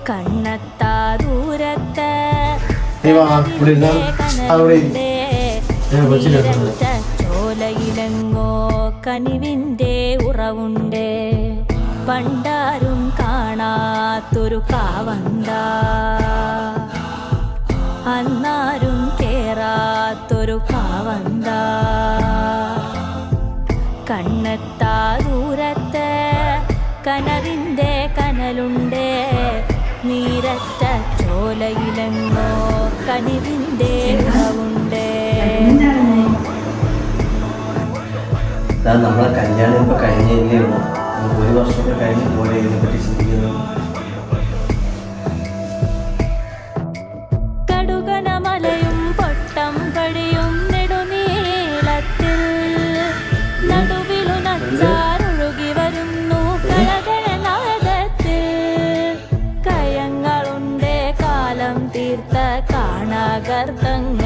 കണ്ണെത്താ ദൂരത്ത് ചോലയിലെങ്ങോ കനിവിൻ്റെ ഉറവുണ്ട്. പണ്ടാരും കാണാത്തൊരു കാവന്ത, അന്നാരും കേറാത്തൊരു കാവന്ത. കണ്ണെത്താ ദൂരത്ത് കനവിൻ്റെ കനലുണ്ട്. നീരറ്റ ചോലയിലെങ്ങോ കനിവിൻ്റെ ഉറവുണ്ട്. നമ്മളെ കല്യാണം ഇപ്പൊ കഴിഞ്ഞില്ലേ ഉള്ളൂ. ഒരു വർഷമൊക്കെ കഴിഞ്ഞ് പോലെ ഇതിനെപ്പറ്റി ചിന്തിക്കുന്നു. കടുകനമലയും പൊട്ടം കഴിയും നെടുനീളത്തിൽ നടുവിലുനച്ചാരൊഴുകി വരുന്നു കലകലനാദത്തിൽ. കയങ്ങളുണ്ട് കാലം തീർത്ത കാണാഗർത്തങ്ങൾ.